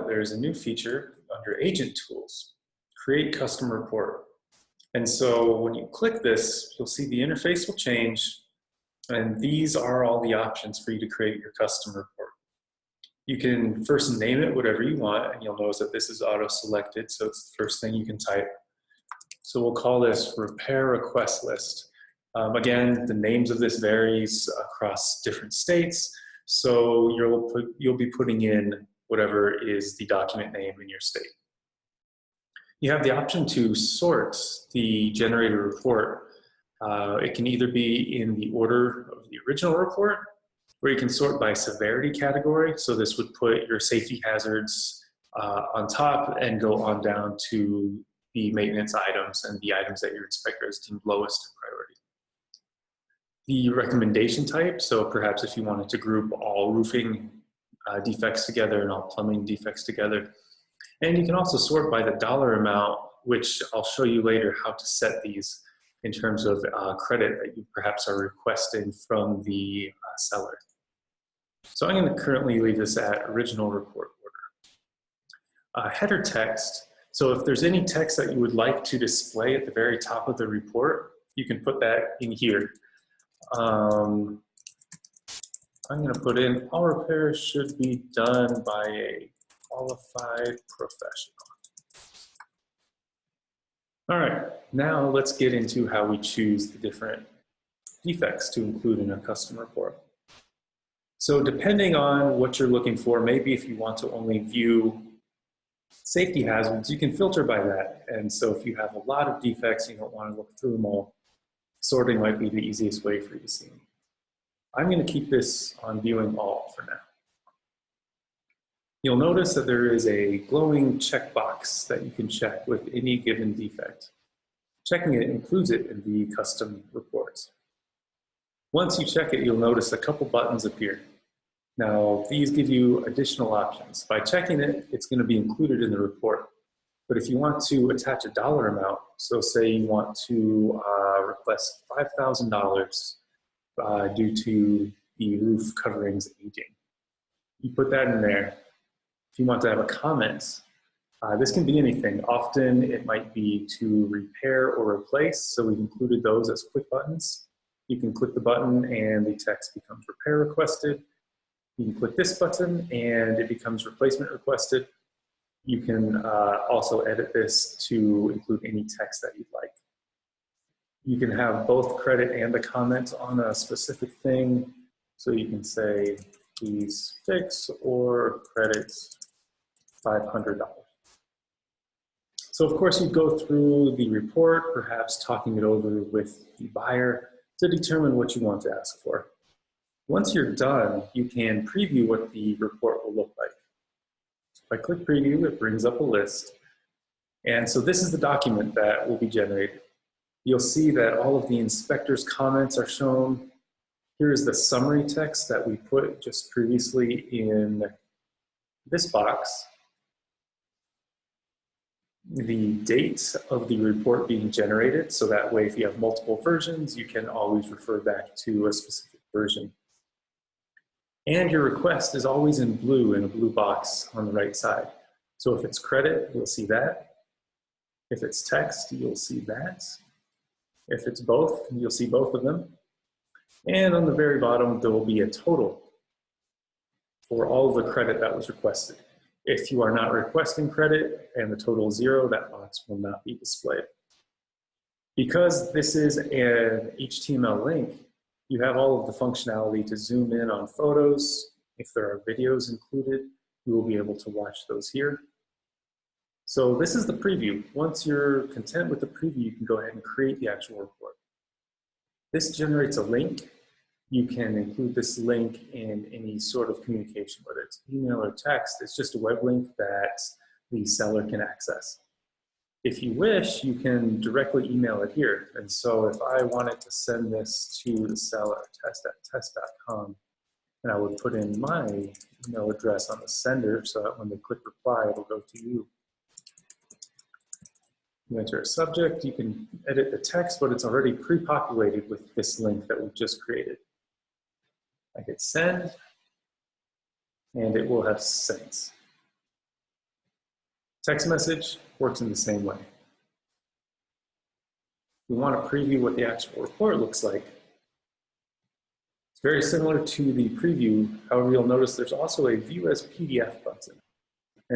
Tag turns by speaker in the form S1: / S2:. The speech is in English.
S1: that there is a new feature under Agent Tools, Create Custom Report. And so when you click this, you'll see the interface will change, and these are all the options for you to create your custom report. You can first name it whatever you want, and you'll notice that this is auto-selected, so it's the first thing you can type. So we'll call this Repair Request List. Again, the names of this varies across different states, so you'll be putting in whatever is the document name in your state. You have the option to sort the generated report. It can either be in the order of the original report, or you can sort by severity category. So this would put your safety hazards on top and go on down to the maintenance items and the items that your inspector has deemed lowest in priority. The recommendation type, so perhaps if you wanted to group all roofing defects together and all plumbing defects together. And you can also sort by the dollar amount, which I'll show you later how to set these in terms of credit that you perhaps are requesting from the seller. So I'm going to currently leave this at original report order. Header text, so if there's any text that you would like to display at the very top of the report, you can put that in here. I'm going to put in, all repairs should be done by a qualified professional. All right, now let's get into how we choose the different defects to include in a custom report. So depending on what you're looking for, maybe if you want to only view safety hazards, you can filter by that. And so if you have a lot of defects, you don't want to look through them all, sorting might be the easiest way for you to see them. I'm going to keep this on viewing all for now. You'll notice that there is a glowing checkbox that you can check with any given defect. Checking it includes it in the custom reports. Once you check it, you'll notice a couple buttons appear. Now, these give you additional options. By checking it, it's going to be included in the report. But if you want to attach a dollar amount, so say you want to request $5,000 due to the roof coverings aging, you put that in there. If you want to have a comment, this can be anything. Often it might be to repair or replace, so we've included those as quick buttons. You can click the button and the text becomes repair requested. You can click this button and it becomes replacement requested. You can also edit this to include any text that you'd like. You can have both credit and a comment on a specific thing. So you can say, please fix or credit $500. So of course you go through the report, perhaps talking it over with the buyer to determine what you want to ask for. Once you're done, you can preview what the report will look like. So if I click preview, it brings up a list. And so this is the document that will be generated. You'll see that all of the inspector's comments are shown. Here is the summary text that we put just previously in this box. The date of the report being generated, so that way if you have multiple versions, you can always refer back to a specific version. And your request is always in blue in a blue box on the right side. So if it's credit, you'll see that. If it's text, you'll see that. If it's both, you'll see both of them. And on the very bottom, there will be a total for all of the credit that was requested. If you are not requesting credit and the total is 0, that box will not be displayed. Because this is an HTML link, you have all of the functionality to zoom in on photos. If there are videos included, you will be able to watch those here. So this is the preview. Once you're content with the preview, you can go ahead and create the actual report. This generates a link. You can include this link in any sort of communication, whether it's email or text. It's just a web link that the seller can access. If you wish, you can directly email it here. And so if I wanted to send this to the seller, test@test.com, and I would put in my email address on the sender so that when they click reply, it'll go to you. You enter a subject, you can edit the text, but it's already pre-populated with this link that we've just created. I hit send, and it will have sent. Text message works in the same way. We want to preview what the actual report looks like. It's very similar to the preview. However, you'll notice there's also a View as PDF button.